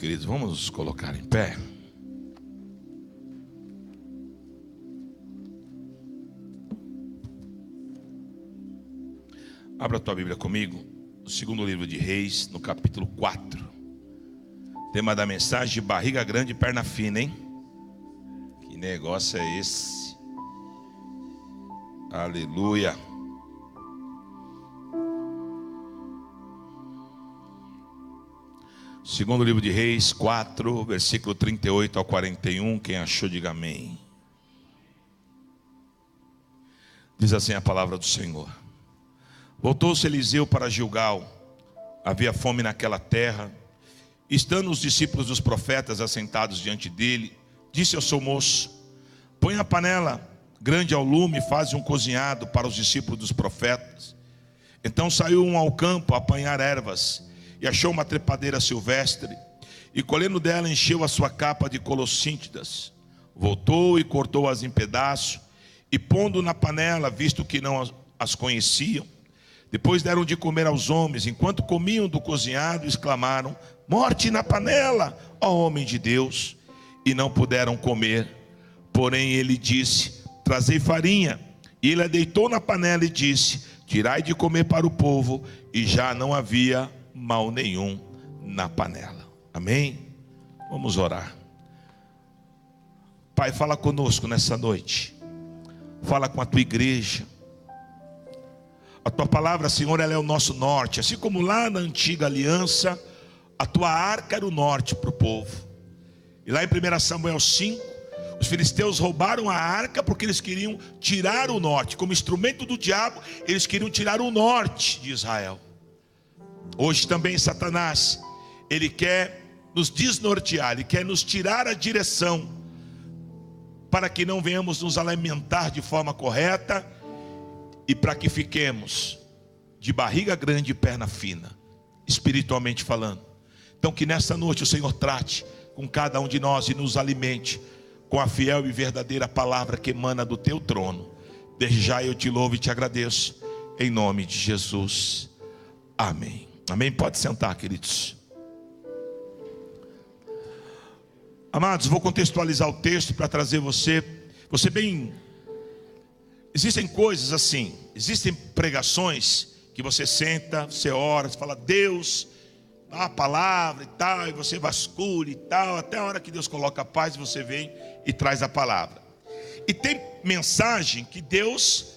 queridos, vamos nos colocar em pé. Abra a tua Bíblia comigo, no segundo livro de Reis, no capítulo 4. Tema da mensagem: barriga grande e perna fina, hein? Que negócio é esse? Aleluia. Segundo livro de Reis 4, versículo 38 ao 41. Quem achou, diga amém. Diz assim a palavra do Senhor: Voltou-se Eliseu para Gilgal. Havia fome naquela terra. Estando os discípulos dos profetas assentados diante dele, disse ao seu moço: põe a panela grande ao lume e faz um cozinhado para os discípulos dos profetas. Então saiu um ao campo a apanhar ervas, e achou uma trepadeira silvestre, e colhendo dela encheu a sua capa de colossíntidas. Voltou e cortou-as em pedaços, e pondo na panela, visto que não as conheciam. Depois deram de comer aos homens. Enquanto comiam do cozinhado, exclamaram: morte na panela, ó homem de Deus! E não puderam comer. Porém ele disse: trazei farinha. E ele a deitou na panela e disse: tirai de comer para o povo. E já não havia mal nenhum na panela. Amém? Vamos orar. Pai, fala conosco nessa noite. Fala com a tua igreja. A tua palavra, Senhor, ela é o nosso norte. Assim como lá na antiga aliança, a tua arca era o norte para o povo. E lá em 1 Samuel 5, os filisteus roubaram a arca porque eles queriam tirar o norte. Como instrumento do diabo, eles queriam tirar o norte de Israel. Hoje também Satanás, ele quer nos desnortear, ele quer nos tirar a direção, para que não venhamos nos alimentar de forma correta, e para que fiquemos de barriga grande e perna fina, espiritualmente falando. Então que nessa noite o Senhor trate com cada um de nós e nos alimente com a fiel e verdadeira palavra que emana do teu trono. Desde já eu te louvo e te agradeço, em nome de Jesus, amém. Amém, pode sentar, queridos. Amados, vou contextualizar o texto para trazer você bem. Existem coisas assim, existem pregações que você senta, você ora, você fala: Deus, dá a palavra e tal, e você vasculha e tal, até a hora que Deus coloca a paz, você vem e traz a palavra. E tem mensagem que Deus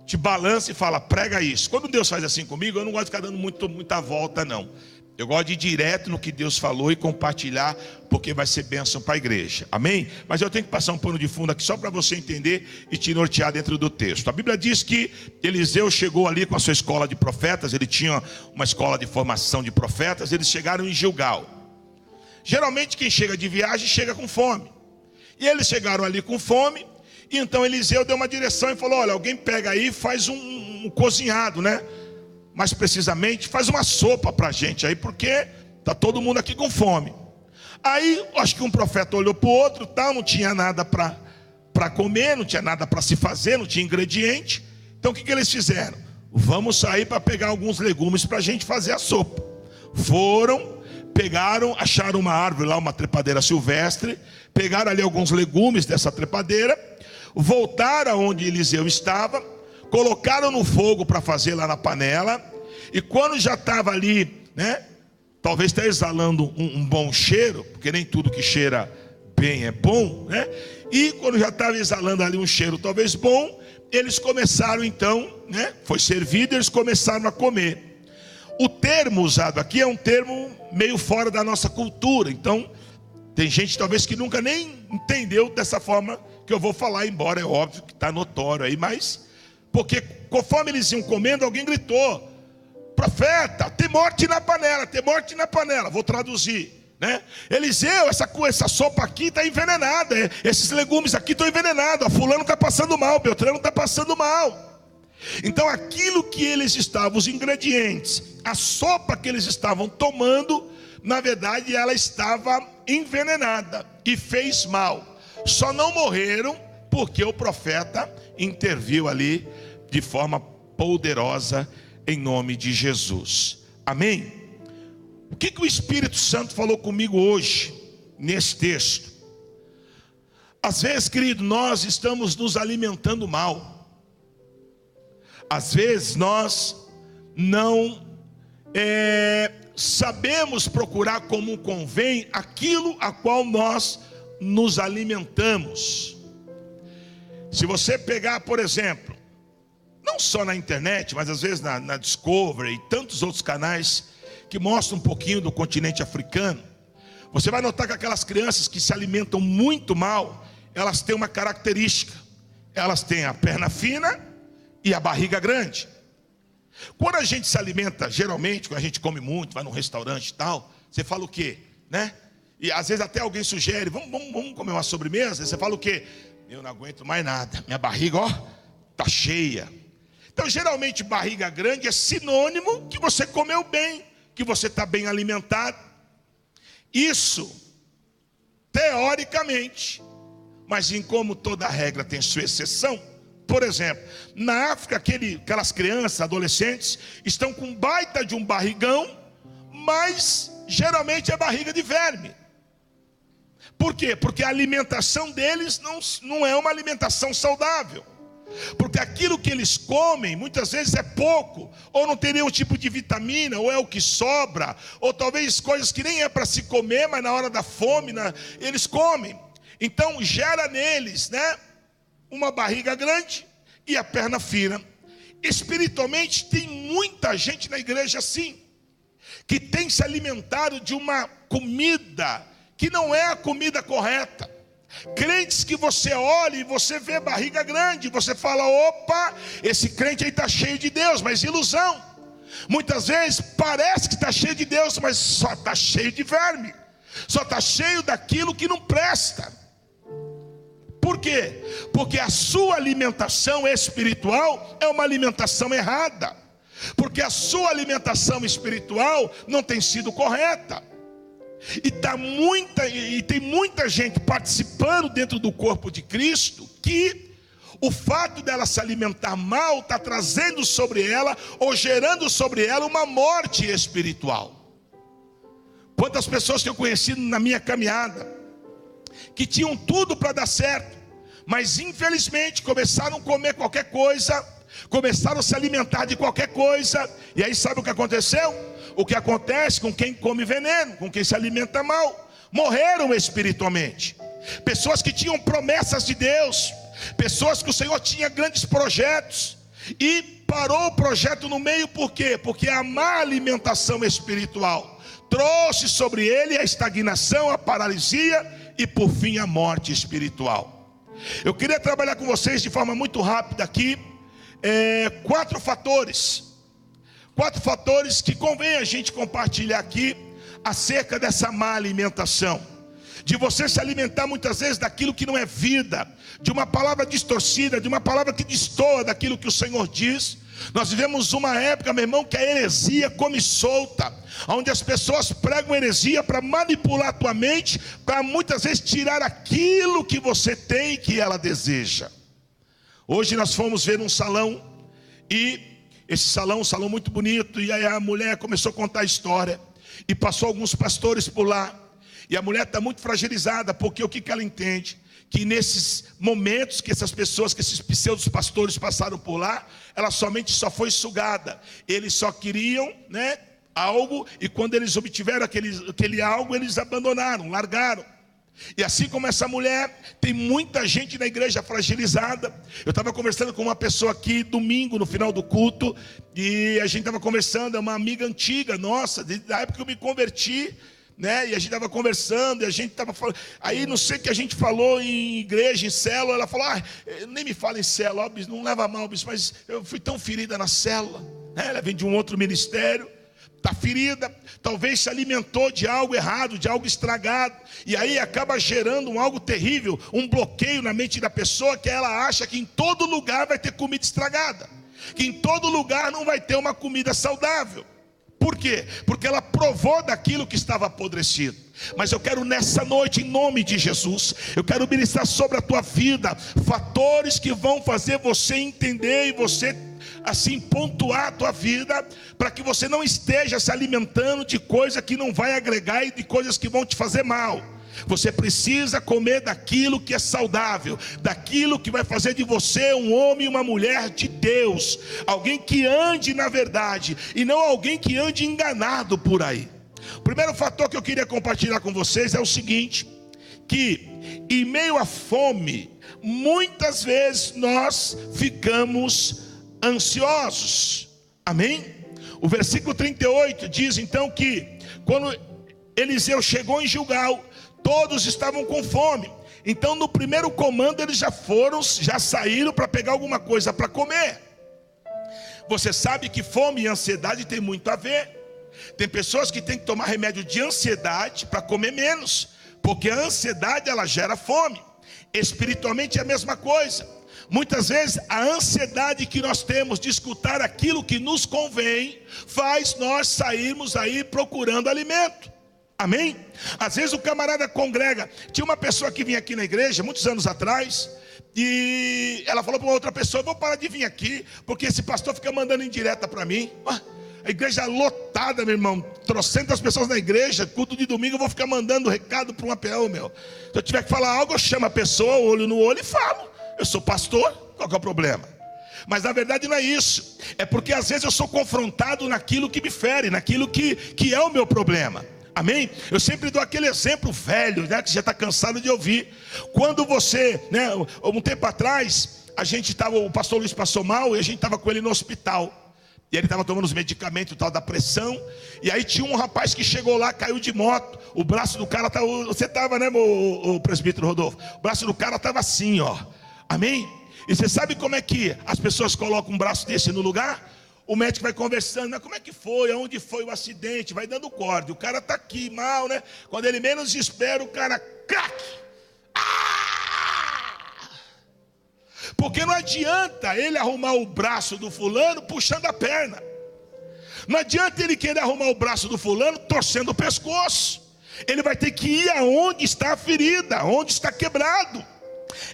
te balança e fala: prega isso. Quando Deus faz assim comigo, eu não gosto de ficar dando muita volta, não. Eu gosto de ir direto no que Deus falou e compartilhar, porque vai ser bênção para a igreja, amém? Mas eu tenho que passar um pano de fundo aqui só para você entender e te nortear dentro do texto. A Bíblia diz que Eliseu chegou ali com a sua escola de profetas. Ele tinha uma escola de formação de profetas. Eles chegaram em Gilgal. Geralmente quem chega de viagem chega com fome, e eles chegaram ali com fome. E então Eliseu deu uma direção e falou: olha, alguém pega aí e faz um cozinhado, né? Mais precisamente, faz uma sopa para a gente aí, porque está todo mundo aqui com fome. Aí, acho que um profeta olhou para o outro, tal, não tinha nada para comer, não tinha nada para se fazer, não tinha ingrediente. Então o que eles fizeram? Vamos sair para pegar alguns legumes para a gente fazer a sopa. Foram, pegaram, acharam uma árvore lá, uma trepadeira silvestre, pegaram ali alguns legumes dessa trepadeira, voltaram aonde Eliseu estava, colocaram no fogo para fazer lá na panela. E quando já estava ali, né, talvez está exalando um bom cheiro, porque nem tudo que cheira bem é bom, né? E quando já estava exalando ali um cheiro talvez bom, eles começaram então, né, foi servido, eles começaram a comer. O termo usado aqui é um termo meio fora da nossa cultura. Então tem gente talvez que nunca nem entendeu dessa forma que eu vou falar, embora é óbvio que está notório aí, mas porque conforme eles iam comendo, alguém gritou: profeta, tem morte na panela, tem morte na panela. Vou traduzir, né? Eliseu, essa sopa aqui está envenenada, esses legumes aqui estão envenenados, a fulano está passando mal, Beltrano está passando mal. Então aquilo que eles estavam, os ingredientes, a sopa que eles estavam tomando, na verdade ela estava envenenada e fez mal. Só não morreram porque o profeta interviu ali de forma poderosa, em nome de Jesus, amém? O que o Espírito Santo falou comigo hoje, nesse texto? Às vezes, querido, nós estamos nos alimentando mal. Às vezes nós não sabemos procurar como convém aquilo a qual nós nos alimentamos. Se você pegar, por exemplo, não só na internet, mas às vezes na Discovery e tantos outros canais que mostram um pouquinho do continente africano, você vai notar que aquelas crianças que se alimentam muito mal, elas têm uma característica: elas têm a perna fina e a barriga grande. Quando a gente se alimenta, geralmente, quando a gente come muito, vai num restaurante e tal, você fala o quê? Né? E às vezes até alguém sugere, vamos comer uma sobremesa, você fala o quê? Eu não aguento mais nada, minha barriga, tá cheia. Então, geralmente, barriga grande é sinônimo que você comeu bem, que você está bem alimentado. Isso, teoricamente, mas em como toda regra tem sua exceção. Por exemplo, na África, aquelas crianças, adolescentes, estão com baita de um barrigão, mas geralmente é barriga de verme. Por quê? Porque a alimentação deles não é uma alimentação saudável. Porque aquilo que eles comem, muitas vezes é pouco, ou não tem nenhum tipo de vitamina, ou é o que sobra, ou talvez coisas que nem é para se comer, mas na hora da fome, eles comem. Então gera neles, uma barriga grande e a perna fina. Espiritualmente tem muita gente na igreja assim, que tem se alimentado de uma comida que não é a comida correta. Crentes que você olha e você vê barriga grande, você fala: opa, esse crente aí está cheio de Deus, mas ilusão. Muitas vezes parece que está cheio de Deus, mas só está cheio de verme, só está cheio daquilo que não presta. Por quê? Porque a sua alimentação espiritual é uma alimentação errada, porque a sua alimentação espiritual não tem sido correta. E tem muita gente participando dentro do corpo de Cristo, que o fato dela se alimentar mal está trazendo sobre ela, ou gerando sobre ela, uma morte espiritual. Quantas pessoas que eu conheci na minha caminhada, que tinham tudo para dar certo, mas infelizmente começaram a comer qualquer coisa, começaram a se alimentar de qualquer coisa, e aí sabe o que aconteceu? O que acontece com quem come veneno, com quem se alimenta mal? Morreram espiritualmente. Pessoas que tinham promessas de Deus, pessoas que o Senhor tinha grandes projetos, e parou o projeto no meio. Por quê? Porque a má alimentação espiritual trouxe sobre ele a estagnação, a paralisia e por fim a morte espiritual. Eu queria trabalhar com vocês de forma muito rápida aqui, 4 fatores que convém a gente compartilhar aqui acerca dessa má alimentação, de você se alimentar muitas vezes daquilo que não é vida, de uma palavra distorcida, de uma palavra que destoa daquilo que o Senhor diz. Nós vivemos uma época, meu irmão, que a heresia come solta, onde as pessoas pregam heresia para manipular a tua mente, para muitas vezes tirar aquilo que você tem e que ela deseja. Hoje nós fomos ver um salão, e esse salão, um salão muito bonito, e aí a mulher começou a contar a história, e passou alguns pastores por lá, e a mulher está muito fragilizada, porque o que ela entende? Que nesses momentos que essas pessoas, que esses pseudos pastores passaram por lá, ela somente só foi sugada. Eles só queriam, algo, e quando eles obtiveram aquele algo, eles abandonaram, largaram. E assim como essa mulher, tem muita gente na igreja fragilizada. Eu estava conversando com uma pessoa aqui domingo, no final do culto, e a gente estava conversando, é uma amiga antiga nossa, da época que eu me converti, e a gente estava conversando, e a gente estava falando, aí não sei o que a gente falou em igreja, em célula. Ela falou: nem me fala em célula, bispo, não leva mal, bispo, mas eu fui tão ferida na célula, ela vem de um outro ministério, está ferida, talvez se alimentou de algo errado, de algo estragado, e aí acaba gerando algo terrível, um bloqueio na mente da pessoa, que ela acha que em todo lugar vai ter comida estragada, que em todo lugar não vai ter uma comida saudável. Por quê? Porque ela provou daquilo que estava apodrecido. Mas eu quero nessa noite, em nome de Jesus, eu quero ministrar sobre a tua vida fatores que vão fazer você entender e você assim pontuar a tua vida, para que você não esteja se alimentando de coisa que não vai agregar e de coisas que vão te fazer mal. Você precisa comer daquilo que é saudável, daquilo que vai fazer de você um homem e uma mulher de Deus, alguém que ande na verdade e não alguém que ande enganado por aí. O primeiro fator que eu queria compartilhar com vocês é o seguinte: que em meio à fome, muitas vezes nós ficamos ansiosos. Amém? O versículo 38 diz então que quando Eliseu chegou em Gilgal, todos estavam com fome. Então no primeiro comando eles já saíram para pegar alguma coisa para comer. Você sabe que fome e ansiedade tem muito a ver. Tem pessoas que têm que tomar remédio de ansiedade para comer menos, porque a ansiedade ela gera fome. Espiritualmente é a mesma coisa. Muitas vezes a ansiedade que nós temos de escutar aquilo que nos convém faz nós sairmos aí procurando alimento. Amém? Às vezes o camarada congrega. Tinha uma pessoa que vinha aqui na igreja muitos anos atrás, e ela falou para uma outra pessoa: vou parar de vir aqui, porque esse pastor fica mandando indireta para mim. A igreja lotada, meu irmão, 300 pessoas na igreja, culto de domingo, eu vou ficar mandando recado para uma peão, meu. Se eu tiver que falar algo, eu chamo a pessoa, olho no olho e falo. Eu sou pastor, qual que é o problema? Mas na verdade não é isso. É porque às vezes eu sou confrontado naquilo que me fere, naquilo que é o meu problema. Amém? Eu sempre dou aquele exemplo velho, né, que já está cansado de ouvir. Quando você, né, um tempo atrás, o pastor Luiz passou mal e a gente estava com ele no hospital. E ele estava tomando os medicamentos tal da pressão. E aí tinha um rapaz que chegou lá, caiu de moto. O braço do cara estava, você estava, né, o presbítero Rodolfo? O braço do cara estava assim, ó. Amém? E você sabe como é que as pessoas colocam um braço desse no lugar? O médico vai conversando: mas como é que foi? Aonde foi o acidente? Vai dando corda. O cara está aqui mal, né? Quando ele menos espera, o cara crack. Porque não adianta ele arrumar o braço do fulano puxando a perna. Não adianta ele querer arrumar o braço do fulano torcendo o pescoço. Ele vai ter que ir aonde está a ferida, onde está quebrado.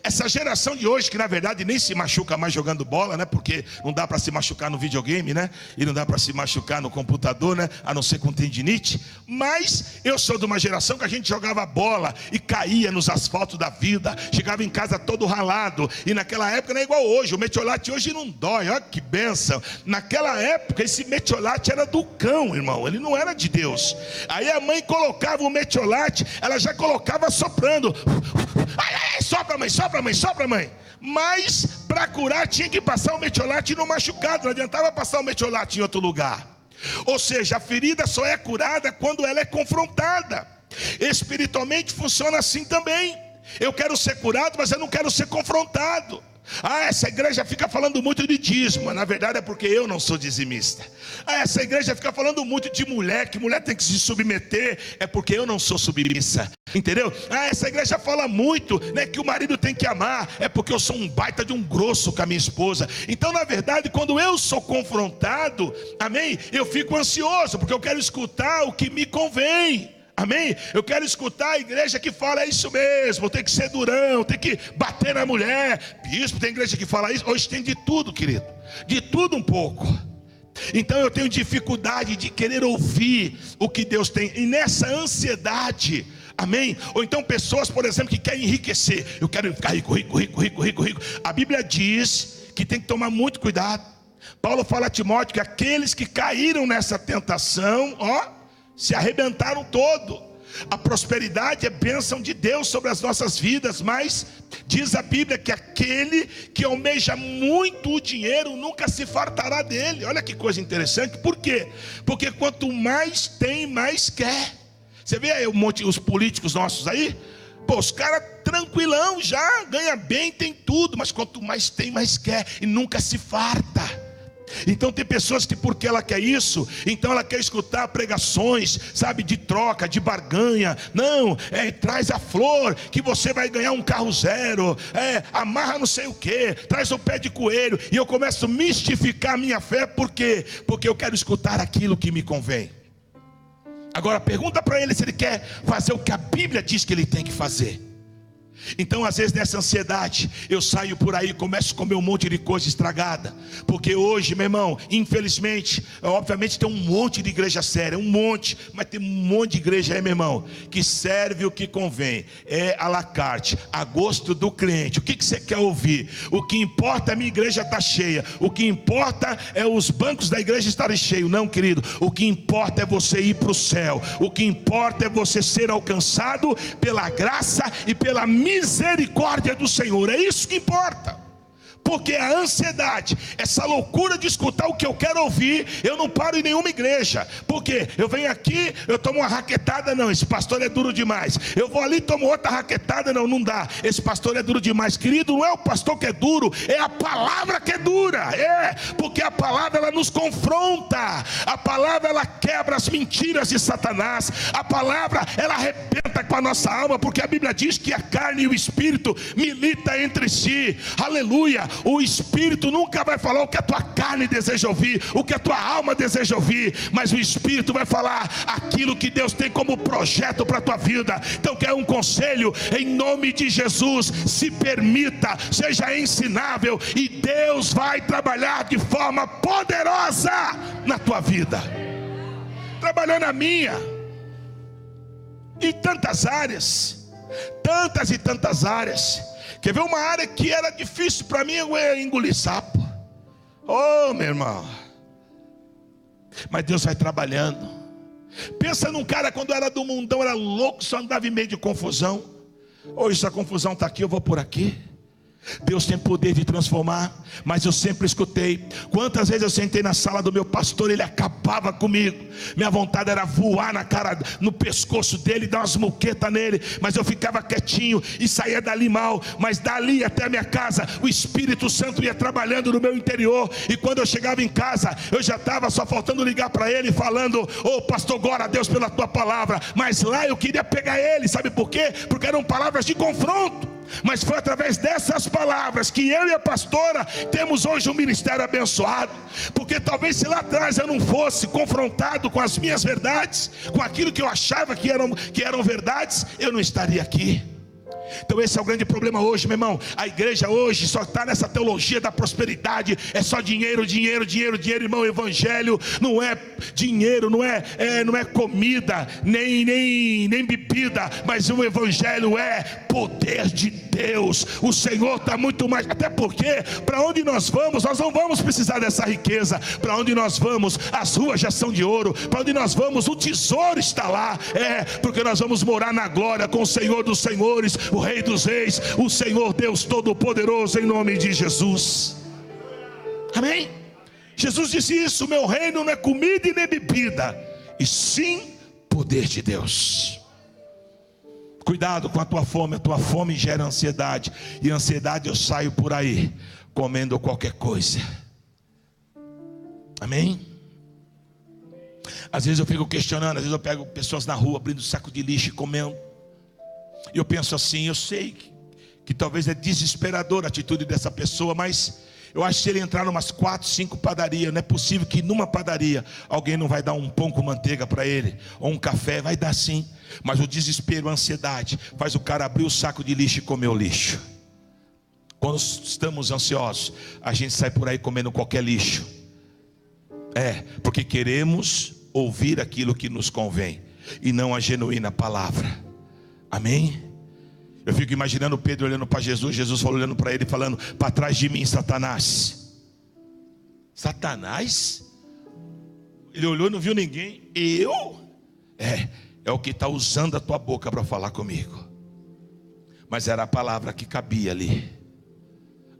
Essa geração de hoje, que na verdade nem se machuca mais jogando bola, né? Porque não dá para se machucar no videogame, né? E não dá para se machucar no computador, né? A não ser com tendinite. Mas eu sou de uma geração que a gente jogava bola e caía nos asfaltos da vida. Chegava em casa todo ralado. E naquela época não é igual hoje. O metiolate hoje não dói. Olha que bênção. Naquela época esse metiolate era do cão, irmão. Ele não era de Deus. Aí a mãe colocava o metiolate, ela já colocava soprando. Ai, ai, sopra, mãe, sopra, mãe, sopra, mãe. Mas para curar tinha que passar o metiolate no machucado. Não adiantava passar o metiolate em outro lugar. Ou seja, a ferida só é curada quando ela é confrontada. Espiritualmente funciona assim também. Eu quero ser curado, mas eu não quero ser confrontado. Essa igreja fica falando muito de dízimo. Na verdade é porque eu não sou dizimista. Essa igreja fica falando muito de mulher, que mulher tem que se submeter. É porque eu não sou submissa. Entendeu? Essa igreja fala muito, né, que o marido tem que amar. É porque eu sou um baita de um grosso com a minha esposa. Então na verdade quando eu sou confrontado, amém, eu fico ansioso, porque eu quero escutar o que me convém. Amém? Eu quero escutar a igreja que fala: é isso mesmo, tem que ser durão, tem que bater na mulher. Bispo, tem igreja que fala isso. Hoje tem de tudo, querido, de tudo um pouco. Então eu tenho dificuldade de querer ouvir o que Deus tem. E nessa ansiedade, amém? Ou então pessoas, por exemplo, que querem enriquecer. Eu quero ficar rico, rico, rico, rico, rico, rico. A Bíblia diz que tem que tomar muito cuidado. Paulo fala a Timóteo que aqueles que caíram nessa tentação, se arrebentaram todo. A prosperidade é bênção de Deus sobre as nossas vidas, mas diz a Bíblia que aquele que almeja muito o dinheiro nunca se fartará dele. Olha que coisa interessante. Por quê? Porque quanto mais tem, mais quer. Você vê aí os políticos nossos aí? Pô, os caras tranquilão já, ganha bem, tem tudo, mas quanto mais tem, mais quer, e nunca se farta. Então tem pessoas que porque ela quer isso, então ela quer escutar pregações, sabe, de troca, de barganha. Não, traz a flor que você vai ganhar um carro zero, amarra não sei o que, traz o pé de coelho. E eu começo a mistificar a minha fé. Por quê? Porque eu quero escutar aquilo que me convém. Agora pergunta para ele se ele quer fazer o que a Bíblia diz que ele tem que fazer. Então às vezes nessa ansiedade eu saio por aí e começo a comer um monte de coisa estragada. Porque hoje, meu irmão, infelizmente, obviamente tem um monte de igreja séria, um monte. Mas tem um monte de igreja aí, meu irmão, que serve o que convém. É à la carte, a gosto do cliente. O que você quer ouvir? O que importa é a minha igreja estar cheia. O que importa é os bancos da igreja estarem cheios. Não, querido, o que importa é você ir para o céu. O que importa é você ser alcançado pela graça e pela misericórdia do Senhor. É isso que importa. Porque a ansiedade, essa loucura de escutar o que eu quero ouvir, eu não paro em nenhuma igreja. Porque eu venho aqui, eu tomo uma raquetada, não, esse pastor é duro demais. Eu vou ali e tomo outra raquetada, não dá. Esse pastor é duro demais. Querido, não é o pastor que é duro, é a palavra que é dura. Porque a palavra ela nos confronta. A palavra ela quebra as mentiras de Satanás. A palavra ela arrebenta com a nossa alma, porque a Bíblia diz que a carne e o espírito militam entre si. Aleluia. O espírito nunca vai falar o que a tua carne deseja ouvir, o que a tua alma deseja ouvir, mas o espírito vai falar aquilo que Deus tem como projeto para a tua vida. Então quer um conselho? Em nome de Jesus, se permita, seja ensinável, e Deus vai trabalhar de forma poderosa na tua vida. Trabalhou na minha, em tantas áreas, tantas e tantas áreas. Quer ver uma área que era difícil para mim? Eu ia engolir sapo. Oh, meu irmão. Mas Deus vai trabalhando. Pensa num cara quando era do mundão, era louco, só andava em meio de confusão. Hoje essa confusão está aqui, eu vou por aqui. Deus tem poder de transformar. Mas eu sempre escutei. Quantas vezes eu sentei na sala do meu pastor, ele acabava comigo. Minha vontade era voar na cara, no pescoço dele, dar umas muquetas nele. Mas eu ficava quietinho e saía dali mal. Mas dali até a minha casa, o Espírito Santo ia trabalhando no meu interior. E quando eu chegava em casa, eu já estava só faltando ligar para ele, falando: ô pastor, glória a Deus pela tua palavra. Mas lá eu queria pegar ele, sabe por quê? Porque eram palavras de confronto. Mas foi através dessas palavras que eu e a pastora temos hoje um ministério abençoado. Porque talvez se lá atrás eu não fosse confrontado com as minhas verdades, com aquilo que eu achava que eram verdades, eu não estaria aqui. Então esse é o grande problema hoje, meu irmão. A igreja hoje só está nessa teologia da prosperidade. É só dinheiro, dinheiro, dinheiro, dinheiro, irmão. O evangelho não é dinheiro, não é comida, nem bebida. Mas o evangelho é poder de Deus. O Senhor está muito mais. Até porque para onde nós não vamos precisar dessa riqueza. Para onde nós vamos, as ruas já são de ouro. Para onde nós vamos, o tesouro está lá. Porque nós vamos morar na glória com o Senhor dos senhores, o Rei dos reis, o Senhor Deus Todo-Poderoso, em nome de Jesus. Amém? Jesus disse isso: meu reino não é comida e nem bebida, e sim poder de Deus. Cuidado com a tua fome gera ansiedade, e ansiedade eu saio por aí comendo qualquer coisa. Amém? Às vezes eu fico questionando, às vezes eu pego pessoas na rua abrindo saco de lixo e comendo. E eu penso assim, eu sei que talvez é desesperadora a atitude dessa pessoa, mas eu acho que se ele entrar em umas 4, 5 padarias, não é possível que numa padaria alguém não vai dar um pão com manteiga para ele, ou um café. Vai dar sim, mas o desespero, a ansiedade faz o cara abrir o saco de lixo e comer o lixo. Quando estamos ansiosos, a gente sai por aí comendo qualquer lixo. Porque queremos ouvir aquilo que nos convém, e não a genuína palavra. Amém? Eu fico imaginando Pedro olhando para Jesus, Jesus olhando para ele falando: para trás de mim, Satanás. Satanás? Ele olhou e não viu ninguém. Eu? É o que está usando a tua boca para falar comigo. Mas era a palavra que cabia ali.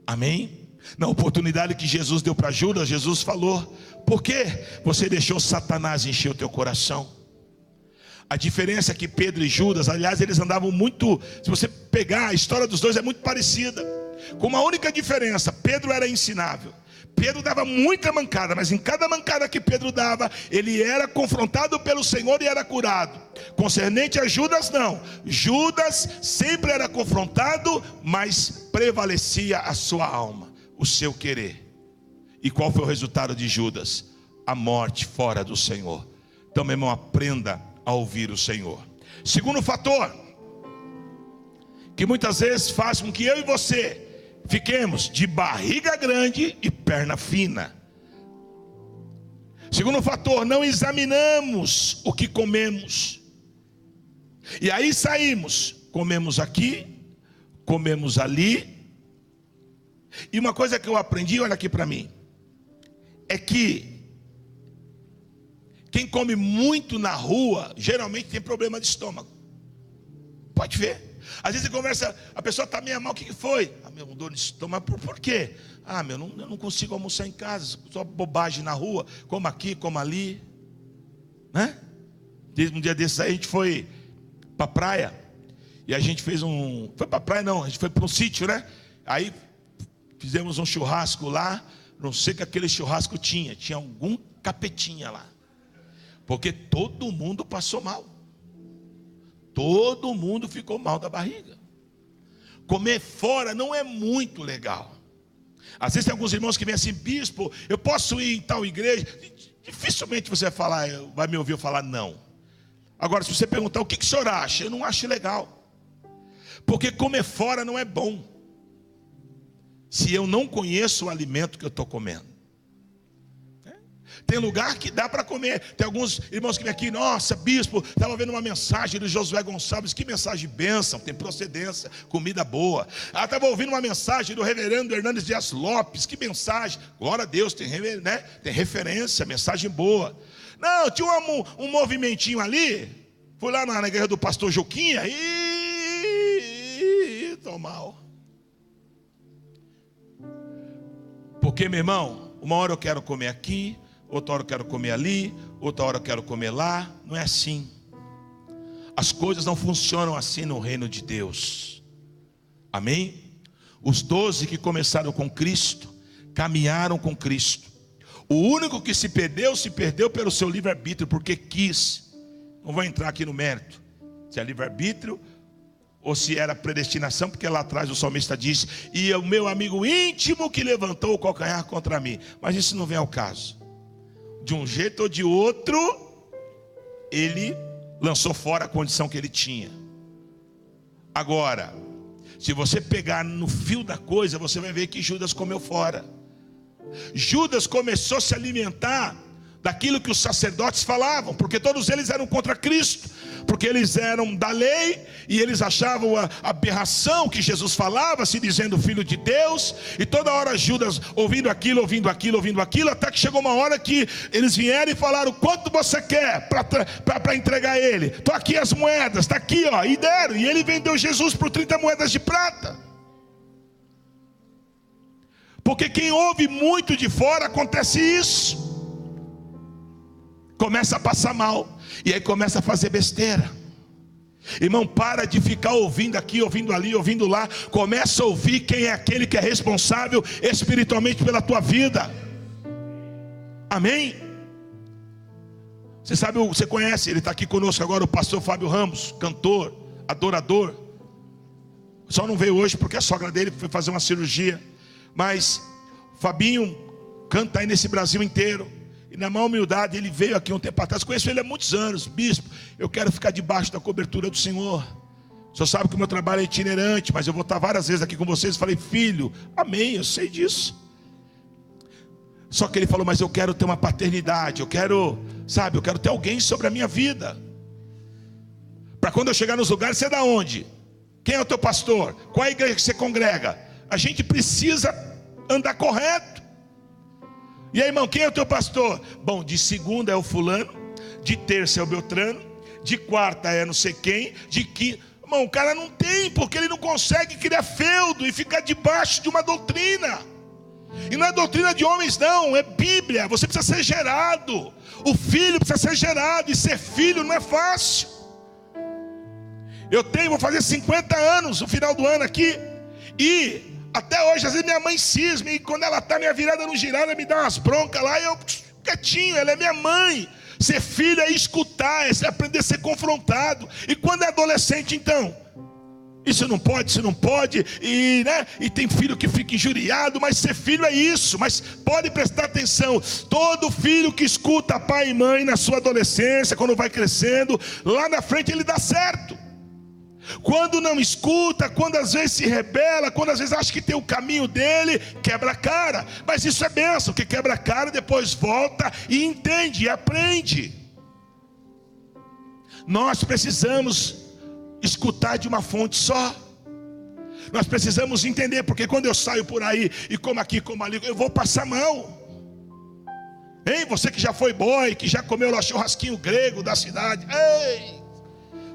Amém? Na oportunidade que Jesus deu para Judas, Jesus falou: por que você deixou Satanás encher o teu coração? A diferença é que Pedro e Judas, aliás, eles andavam muito. Se você pegar a história dos dois, é muito parecida, com uma única diferença: Pedro era ensinável. Pedro dava muita mancada, mas em cada mancada que Pedro dava, ele era confrontado pelo Senhor e era curado. Concernente a Judas, não. Judas sempre era confrontado, mas prevalecia a sua alma, o seu querer. E qual foi o resultado de Judas? A morte fora do Senhor. Então, meu irmão, aprenda a ouvir o Senhor. Segundo fator que muitas vezes faz com que eu e você fiquemos de barriga grande e perna fina. Segundo fator, não examinamos o que comemos. E aí saímos, comemos aqui, comemos ali. E uma coisa que eu aprendi, olha aqui para mim, é que quem come muito na rua, geralmente tem problema de estômago. Pode ver. Às vezes você conversa, a pessoa está meio mal, o que foi? Meu, dor de estômago, por quê? Eu não consigo almoçar em casa, só bobagem na rua, como aqui, como ali. Né? Um dia desses aí a gente foi para a praia, e a gente fez foi para a praia não, a gente foi para um sítio, né? Aí fizemos um churrasco lá, não sei o que aquele churrasco tinha algum capetinha lá, porque todo mundo passou mal. Todo mundo ficou mal da barriga. Comer fora não é muito legal. Às vezes tem alguns irmãos que vêm assim: bispo, eu posso ir em tal igreja? Dificilmente você vai me ouvir falar não. Agora, se você perguntar o que o senhor acha, eu não acho legal. Porque comer fora não é bom, se eu não conheço o alimento que eu estou comendo. Tem lugar que dá para comer. Tem alguns irmãos que vêm aqui: nossa, bispo, estava vendo uma mensagem do Josué Gonçalves, que mensagem bênção, tem procedência, comida boa. Estava ouvindo uma mensagem do reverendo Hernandes Dias Lopes, que mensagem, glória a Deus, tem referência, mensagem boa. Não, tinha um movimentinho ali, fui lá na igreja do pastor Juquinha, e estou mal. Porque, meu irmão, uma hora eu quero comer aqui, outra hora eu quero comer ali, outra hora eu quero comer lá. Não é assim. As coisas não funcionam assim no reino de Deus. Amém? Os 12 que começaram com Cristo, caminharam com Cristo. O único que se perdeu pelo seu livre-arbítrio, porque quis. Não vou entrar aqui no mérito, se é livre-arbítrio ou se era predestinação, porque lá atrás o salmista diz: e o meu amigo íntimo que levantou o calcanhar contra mim. Mas isso não vem ao caso. De um jeito ou de outro, ele lançou fora a condição que ele tinha. Agora, se você pegar no fio da coisa, você vai ver que Judas comeu fora. Judas começou a se alimentar daquilo que os sacerdotes falavam, porque todos eles eram contra Cristo, porque eles eram da lei, e eles achavam a aberração que Jesus falava, se dizendo filho de Deus, e toda hora Judas ouvindo aquilo, até que chegou uma hora que eles vieram e falaram: quanto você quer para entregar ele? Estou aqui as moedas, está aqui, ó, e deram, e ele vendeu Jesus por 30 moedas de prata. Porque quem ouve muito de fora, acontece isso. Começa a passar mal, e aí começa a fazer besteira. Irmão, para de ficar ouvindo aqui, ouvindo ali, ouvindo lá. Começa a ouvir quem é aquele que é responsável espiritualmente pela tua vida. Amém? Você sabe, você conhece, ele está aqui conosco agora, o pastor Fábio Ramos, cantor, adorador. Só não veio hoje porque a sogra dele foi fazer uma cirurgia. Mas Fabinho canta aí nesse Brasil inteiro. E na maior humildade ele veio aqui um tempo atrás. Conheço ele há muitos anos. Bispo, eu quero ficar debaixo da cobertura do Senhor. O senhor sabe que o meu trabalho é itinerante, mas eu vou estar várias vezes aqui com vocês. Eu falei: filho, amém, eu sei disso. Só que ele falou: mas eu quero ter uma paternidade. Eu quero ter alguém sobre a minha vida, para quando eu chegar nos lugares. Você é da onde? Quem é o teu pastor? Qual é a igreja que você congrega? A gente precisa andar correto. E aí, irmão, quem é o teu pastor? Bom, de segunda é o fulano, de terça é o Beltrano, de quarta é não sei quem, de quinta. Irmão, o cara não tem, porque ele não consegue criar feudo e ficar debaixo de uma doutrina. E não é doutrina de homens não, é Bíblia. Você precisa ser gerado. O filho precisa ser gerado, e ser filho não é fácil. Vou fazer 50 anos no final do ano aqui, e até hoje, às vezes minha mãe cisma, e quando ela está minha virada no girada, me dá umas broncas lá, e eu quietinho, ela é minha mãe. Ser filho é escutar, é aprender a ser confrontado. E quando é adolescente, então, isso não pode, e tem filho que fica injuriado. Mas ser filho é isso. Mas pode prestar atenção: todo filho que escuta pai e mãe na sua adolescência, quando vai crescendo, lá na frente ele dá certo. Quando não escuta, quando às vezes se rebela, quando às vezes acha que tem o caminho dele, quebra a cara. Mas isso é bênção, que quebra a cara, depois volta e entende e aprende. Nós precisamos escutar de uma fonte só. Nós precisamos entender, porque quando eu saio por aí e como aqui, como ali, eu vou passar mal. Hein, você que já foi boy, que já comeu lá churrasquinho grego da cidade. Ei,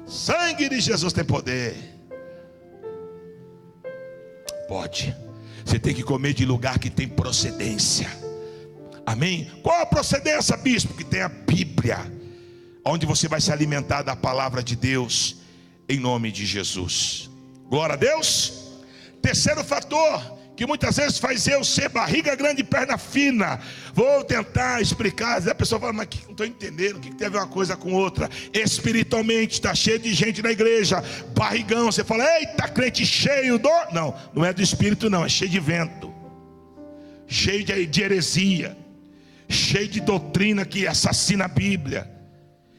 sangue de Jesus tem poder. Pode. Você tem que comer de lugar que tem procedência. Amém? Qual a procedência, bispo? Que tem a Bíblia, onde você vai se alimentar da palavra de Deus, em nome de Jesus. Glória a Deus. Terceiro fator, que muitas vezes faz eu ser barriga grande e perna fina. Vou tentar explicar. A pessoa fala, mas não estou entendendo, o que tem a ver uma coisa com outra? Espiritualmente, está cheio de gente na igreja, barrigão. Você fala, eita, crente cheio do... Não, não é do espírito não, é cheio de vento, cheio de heresia, cheio de doutrina que assassina a Bíblia.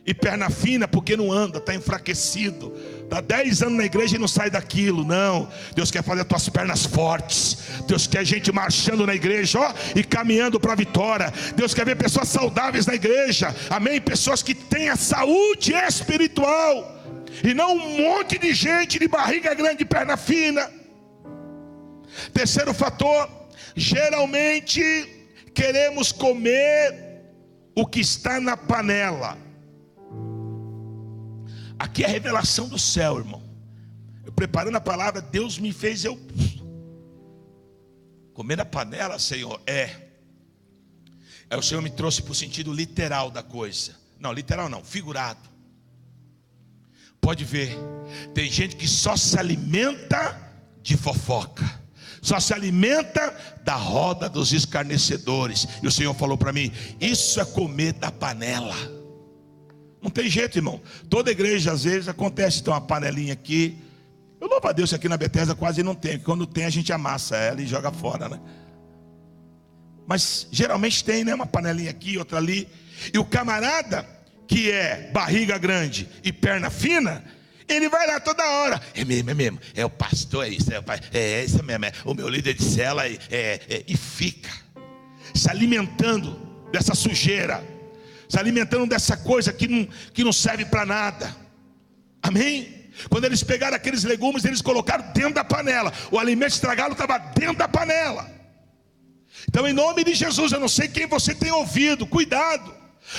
E perna fina porque não anda, está enfraquecido, está 10 anos na igreja e não sai daquilo. Não, Deus quer fazer as tuas pernas fortes. Deus quer gente marchando na igreja, ó, e caminhando para a vitória. Deus quer ver pessoas saudáveis na igreja, amém? Pessoas que têm a saúde espiritual, e não um monte de gente de barriga grande e perna fina. Terceiro fator, geralmente queremos comer o que está na panela. Aqui é a revelação do céu, irmão. Eu preparando a palavra, Deus me fez eu comer na panela, Senhor. O Senhor me trouxe para o sentido literal da coisa. Não, literal não, figurado. Pode ver, tem gente que só se alimenta de fofoca, só se alimenta da roda dos escarnecedores. E o Senhor falou para mim, isso é comer da panela. Não tem jeito, irmão. Toda igreja às vezes acontece, tem uma panelinha aqui. Eu louvo a Deus que aqui na Bethesda quase não tem. Quando tem a gente amassa ela e joga fora, né? Mas geralmente tem, né? Uma panelinha aqui, outra ali. E o camarada que é barriga grande e perna fina, ele vai lá toda hora. É mesmo. É o pastor, é isso, é isso mesmo. É o meu líder de cela e fica se alimentando dessa sujeira, se alimentando dessa coisa que não serve para nada. Amém? Quando eles pegaram aqueles legumes, eles colocaram dentro da panela. O alimento estragado estava dentro da panela. Então, em nome de Jesus, eu não sei quem você tem ouvido, cuidado.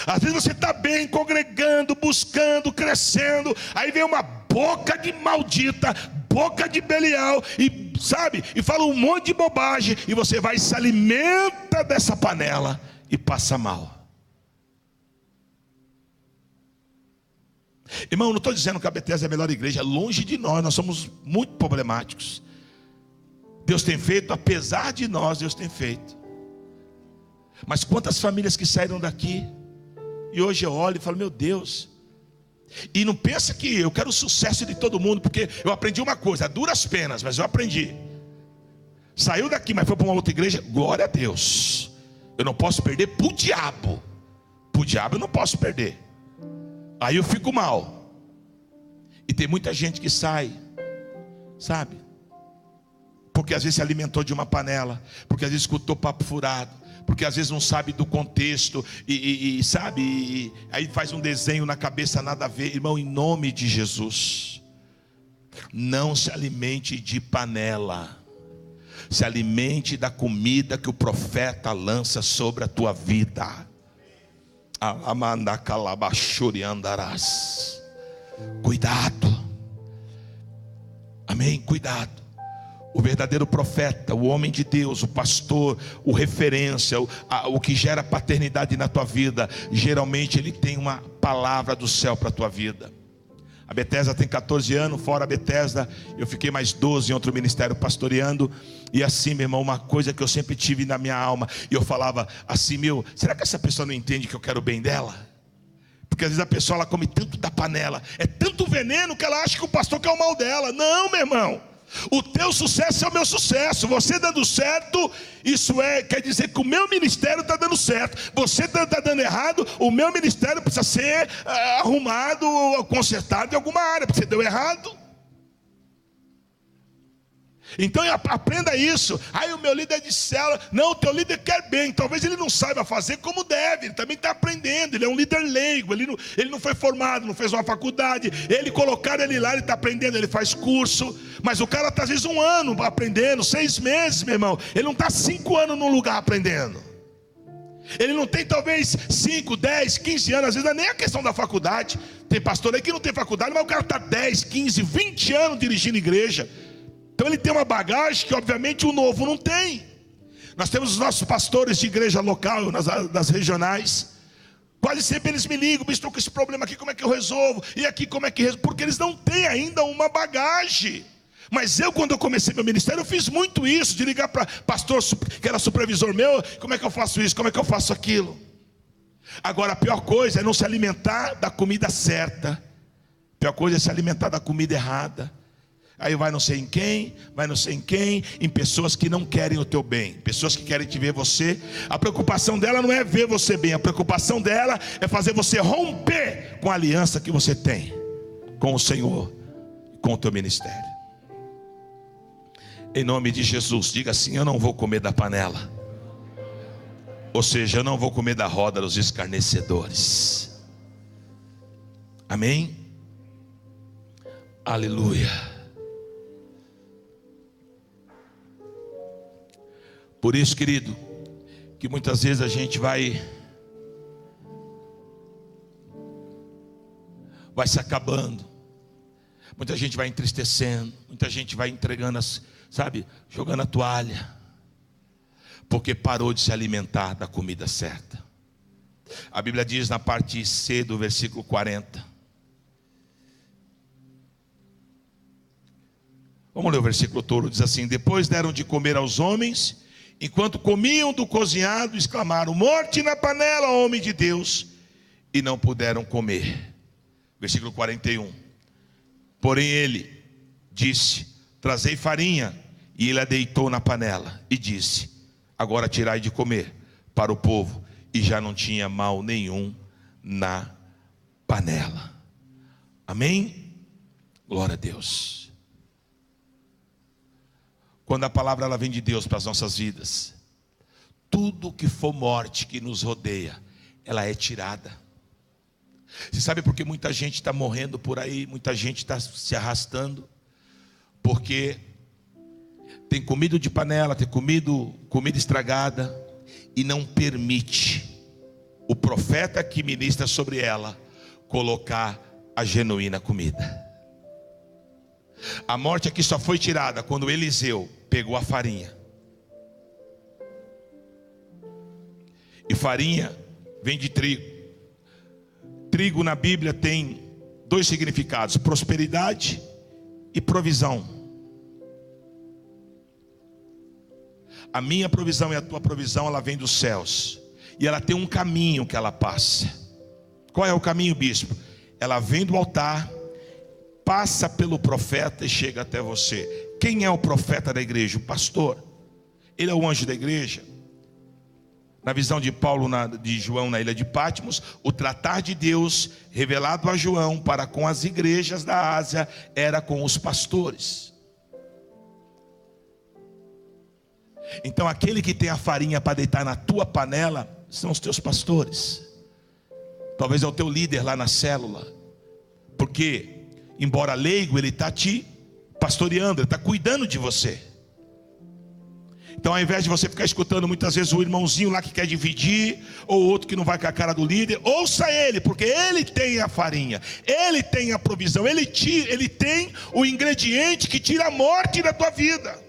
Às vezes você está bem, congregando, buscando, crescendo. Aí vem uma boca de maldita, boca de Belial, e sabe, e fala um monte de bobagem. E você vai e se alimenta dessa panela e passa mal. Irmão, não estou dizendo que a Bethesda é a melhor igreja, longe de nós somos muito problemáticos. Deus tem feito, apesar de nós, Deus tem feito. Mas quantas famílias que saíram daqui, e hoje eu olho e falo, meu Deus. E não pensa que eu quero o sucesso de todo mundo, porque eu aprendi uma coisa, a duras penas, mas eu aprendi. Saiu daqui, mas foi para uma outra igreja, glória a Deus. Eu não posso perder para o diabo. Para o diabo eu não posso perder. Aí eu fico mal. E tem muita gente que sai, sabe? Porque às vezes se alimentou de uma panela, porque às vezes escutou papo furado, porque às vezes não sabe do contexto, sabe, aí faz um desenho na cabeça, nada a ver. Irmão, em nome de Jesus, não se alimente de panela. Se alimente da comida que o profeta lança sobre a tua vida. Cuidado. Amém, cuidado. O verdadeiro profeta, o homem de Deus, o pastor, o referência, o que gera paternidade na tua vida, geralmente ele tem uma palavra do céu para a tua vida. A Bethesda tem 14 anos, fora a Bethesda eu fiquei mais 12 em outro ministério pastoreando. E assim, meu irmão, uma coisa que eu sempre tive na minha alma, e eu falava assim, será que essa pessoa não entende que eu quero o bem dela? Porque às vezes a pessoa ela come tanto da panela, é tanto veneno que ela acha que o pastor quer o mal dela. Não, meu irmão, o teu sucesso é o meu sucesso. Você dando certo, isso quer dizer que o meu ministério está dando certo. Você está dando errado, o meu ministério precisa ser arrumado ou consertado em alguma área, porque você deu errado. Então aprenda isso. Aí o meu líder de célula, não, o teu líder quer bem. Talvez ele não saiba fazer como deve. Ele também está aprendendo. Ele é um líder leigo. Ele não foi formado, não fez uma faculdade. Ele colocaram ele lá, ele está aprendendo, ele faz curso. Mas o cara está às vezes 1 ano aprendendo, 6 meses, meu irmão. Ele não está 5 anos num lugar aprendendo. Ele não tem talvez 5, 10, 15 anos. Às vezes não é nem a questão da faculdade. Tem pastor aí que não tem faculdade, mas o cara está 10, 15, 20 anos dirigindo igreja. Então ele tem uma bagagem que obviamente o novo não tem. Nós temos os nossos pastores de igreja local, das regionais. Quase sempre eles me ligam, estou com esse problema aqui, como é que eu resolvo? E aqui como é que resolvo? Porque eles não têm ainda uma bagagem. Mas quando eu comecei meu ministério, eu fiz muito isso, de ligar para pastor que era supervisor meu, como é que eu faço isso, como é que eu faço aquilo? Agora a pior coisa é não se alimentar da comida certa. A pior coisa é se alimentar da comida errada. Aí vai não sei em quem, em pessoas que não querem o teu bem, pessoas que querem te ver você. A preocupação dela não é ver você bem, a preocupação dela é fazer você romper com a aliança que você tem com o Senhor, com o teu ministério. Em nome de Jesus, diga assim: eu não vou comer da panela. Ou seja, eu não vou comer da roda dos escarnecedores. Amém? Aleluia. Por isso, querido, que muitas vezes a gente vai se acabando, muita gente vai entristecendo, muita gente vai entregando, jogando a toalha, porque parou de se alimentar da comida certa. A Bíblia diz na parte C do versículo 40. Vamos ler o versículo todo, diz assim: depois deram de comer aos homens. Enquanto comiam do cozinhado, exclamaram: morte na panela, homem de Deus, e não puderam comer. Versículo 41. Porém ele disse: trazei farinha. E ele a deitou na panela e disse: agora tirai de comer para o povo. E já não tinha mal nenhum na panela. Amém? Glória a Deus. Quando a palavra ela vem de Deus para as nossas vidas, tudo que for morte que nos rodeia, ela é tirada. Você sabe por que muita gente está morrendo por aí, muita gente está se arrastando? Porque tem comido de panela, tem comido comida estragada e não permite o profeta que ministra sobre ela colocar a genuína comida. A morte aqui só foi tirada quando Eliseu pegou a farinha. E farinha vem de trigo. Trigo na Bíblia tem 2 significados: prosperidade e provisão. A minha provisão e a tua provisão, ela vem dos céus. E ela tem um caminho que ela passa. Qual é o caminho, bispo? Ela vem do altar, passa pelo profeta e chega até você. Quem é o profeta da igreja? O pastor. Ele é o anjo da igreja. Na visão de Paulo, de João na ilha de Patmos, o tratar de Deus revelado a João para com as igrejas da Ásia era com os pastores. Então aquele que tem a farinha para deitar na tua panela são os teus pastores. Talvez é o teu líder lá na célula. Porque embora leigo, ele está te pastoreando, ele está cuidando de você. Então ao invés de você ficar escutando muitas vezes o irmãozinho lá que quer dividir, ou outro que não vai com a cara do líder, ouça ele, porque ele tem a farinha, ele tem a provisão, ele tem o ingrediente que tira a morte da tua vida.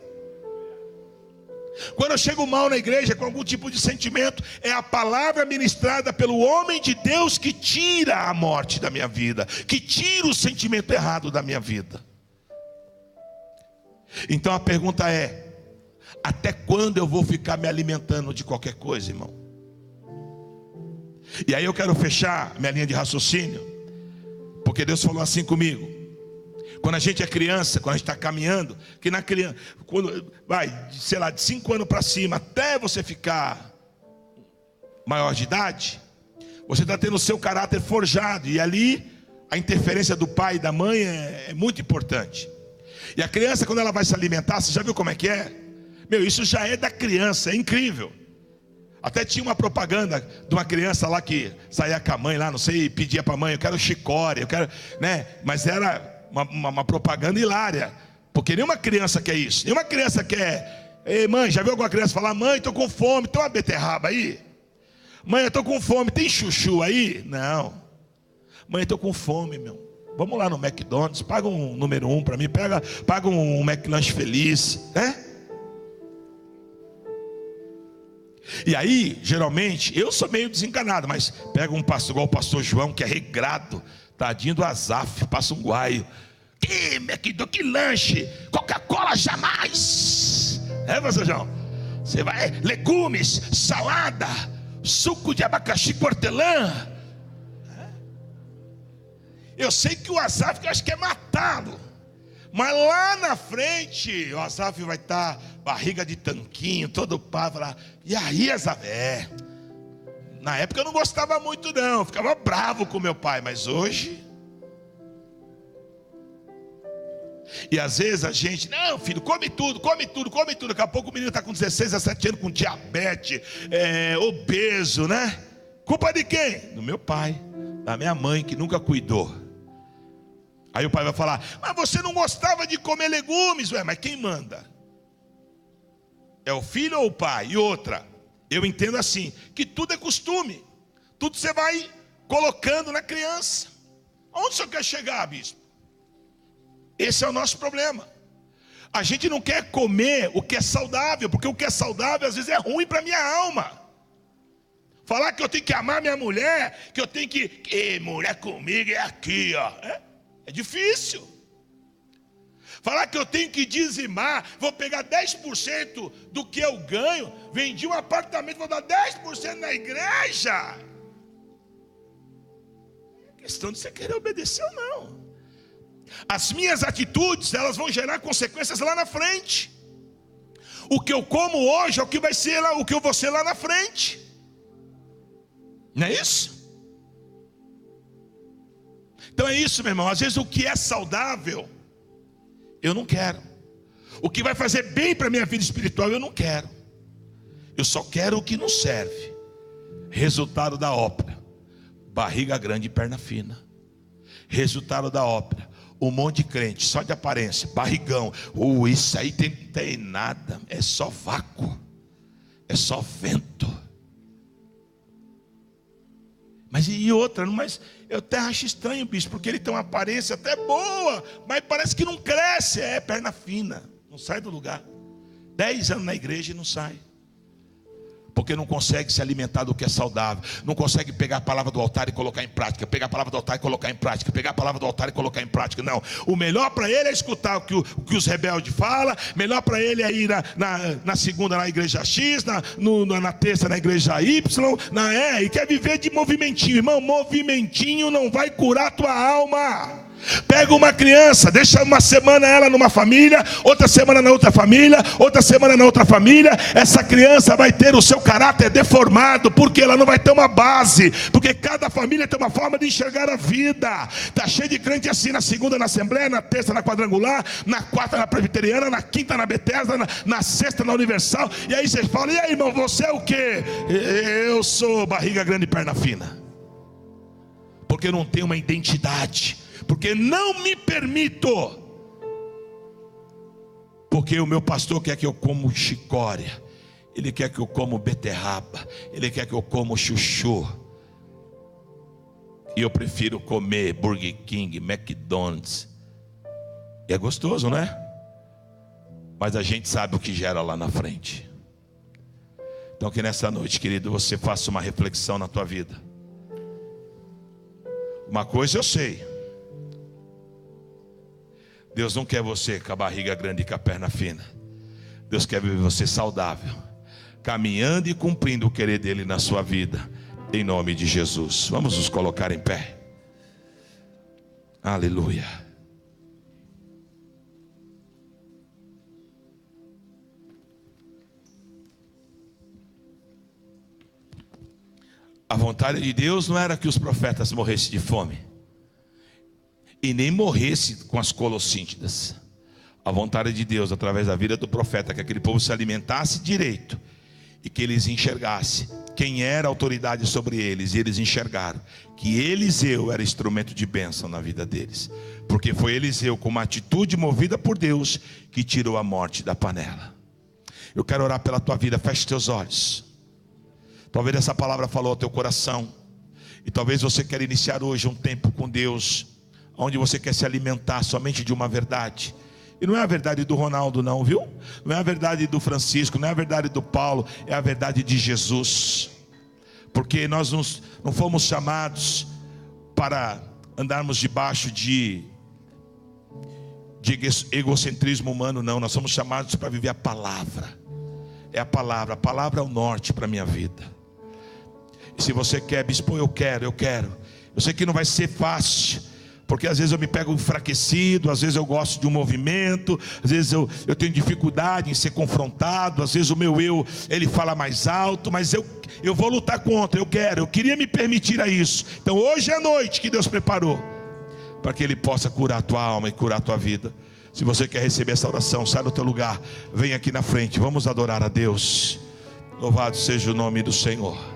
Quando eu chego mal na igreja com algum tipo de sentimento, é a palavra ministrada pelo homem de Deus que tira a morte da minha vida, que tira o sentimento errado da minha vida. Então a pergunta é: até quando eu vou ficar me alimentando de qualquer coisa, irmão? E aí eu quero fechar minha linha de raciocínio, porque Deus falou assim comigo. Quando a gente é criança, quando a gente está caminhando, que na criança, quando vai, sei lá, de 5 anos para cima, até você ficar maior de idade, você está tendo o seu caráter forjado, e ali a interferência do pai e da mãe é muito importante. E a criança, quando ela vai se alimentar, você já viu como é que é? Meu, isso já é da criança, é incrível. Até tinha uma propaganda de uma criança lá que saía com a mãe lá, não sei, e pedia para a mãe, eu quero chicória, eu quero, né? Mas era uma propaganda hilária, porque nenhuma criança quer isso. Nenhuma criança quer, ei mãe, já viu alguma criança falar, mãe, estou com fome, tem uma beterraba aí? Mãe, eu estou com fome, tem chuchu aí? Não. Mãe, eu estou com fome, meu. Vamos lá no McDonald's, paga um número 1 para mim, paga um McLanche feliz, né? E aí, geralmente, eu sou meio desencanado, mas pega um pastor igual o pastor João, que é regrado, tadinho do Azaf, passa um guaio. Que McDonald's, que lanche, Coca-Cola jamais. É, pastor João? Você vai, legumes, salada, suco de abacaxi com hortelã. Eu sei que o Azaf, que eu acho que é matá-lo. Mas lá na frente, o Azaf vai estar barriga de tanquinho, todo pá, falar, e aí, Azaf? Na época eu não gostava muito não, eu ficava bravo com meu pai, mas hoje... E às vezes a gente, não filho, come tudo, daqui a pouco o menino está com 16, 17 anos, com diabetes, obeso, né? Culpa de quem? Do meu pai, da minha mãe, que nunca cuidou. Aí o pai vai falar, mas você não gostava de comer legumes? Ué, mas quem manda? É o filho ou o pai? E outra, eu entendo assim, que tudo é costume. Tudo você vai colocando na criança. Onde o senhor quer chegar, bispo? Esse é o nosso problema. A gente não quer comer o que é saudável, porque o que é saudável às vezes é ruim para a minha alma. Falar que eu tenho que amar minha mulher, que eu tenho que... mulher comigo é aqui, ó. É difícil. Falar que eu tenho que dizimar, vou pegar 10% do que eu ganho, vendi um apartamento, vou dar 10% na igreja. É questão de você querer obedecer ou não. As minhas atitudes, elas vão gerar consequências lá na frente. O que eu como hoje é o que vai ser lá, o que eu vou ser lá na frente. Não é isso? Então é isso, meu irmão. Às vezes o que é saudável, eu não quero. O que vai fazer bem para a minha vida espiritual, eu não quero. Eu só quero o que nos serve. Resultado da ópera: barriga grande e perna fina. Resultado da ópera: um monte de crente, só de aparência, barrigão. Isso aí tem nada, é só vácuo, é só vento. Mas e outra, mas eu até acho estranho, bicho, porque ele tem uma aparência até boa, mas parece que não cresce, perna fina, não sai do lugar. 10 anos na igreja e não sai. Porque não consegue se alimentar do que é saudável. Não consegue pegar a palavra do altar e colocar em prática. Pegar a palavra do altar e colocar em prática. Pegar a palavra do altar e colocar em prática. Não. O melhor para ele é escutar o que os rebeldes falam. Melhor para ele é ir na segunda na igreja X. Na terça na igreja Y. E quer viver de movimentinho. Irmão, movimentinho não vai curar a tua alma. Pega uma criança, deixa uma semana ela numa família, outra semana na outra família, outra semana na outra família. Essa criança vai ter o seu caráter deformado, porque ela não vai ter uma base, porque cada família tem uma forma de enxergar a vida. Está cheio de crente assim, na segunda na Assembleia, na terça na Quadrangular, na quarta na Presbiteriana, na quinta na Bethesda, na sexta na Universal. E aí você fala, e aí irmão, você é o quê? Eu sou barriga grande e perna fina. Porque eu não tenho uma identidade. Porque não me permito. Porque o meu pastor quer que eu como chicória, ele quer que eu como beterraba, ele quer que eu como chuchu. E eu prefiro comer Burger King, McDonald's. E é gostoso, não é? Mas a gente sabe o que gera lá na frente. Então que nessa noite, querido, você faça uma reflexão na tua vida. Uma coisa eu sei: Deus não quer você com a barriga grande e com a perna fina. Deus quer ver você saudável, caminhando e cumprindo o querer dele na sua vida, em nome de Jesus. Vamos nos colocar em pé. Aleluia. A vontade de Deus não era que os profetas morressem de fome e nem morresse com as colossíntidas. A vontade de Deus, através da vida do profeta, que aquele povo se alimentasse direito e que eles enxergassem quem era a autoridade sobre eles. E eles enxergaram que Eliseu era instrumento de bênção na vida deles, porque foi Eliseu, com uma atitude movida por Deus, que tirou a morte da panela. Eu quero orar pela tua vida. Feche teus olhos. Talvez essa palavra falou ao teu coração, e talvez você quer iniciar hoje um tempo com Deus, onde você quer se alimentar somente de uma verdade. E não é a verdade do Ronaldo não, viu? Não é a verdade do Francisco, não é a verdade do Paulo, é a verdade de Jesus. Porque nós não fomos chamados para andarmos debaixo de egocentrismo humano, não. Nós somos chamados para viver a palavra. É a palavra é o norte para a minha vida. E se você quer, bispo, eu quero. Eu sei que não vai ser fácil, porque às vezes eu me pego enfraquecido, às vezes eu gosto de um movimento, às vezes eu tenho dificuldade em ser confrontado, às vezes o meu eu, ele fala mais alto, mas eu vou lutar contra, eu queria me permitir a isso. Então hoje é a noite que Deus preparou, para que Ele possa curar a tua alma e curar a tua vida. Se você quer receber essa oração, sai do teu lugar, vem aqui na frente, vamos adorar a Deus. Louvado seja o nome do Senhor.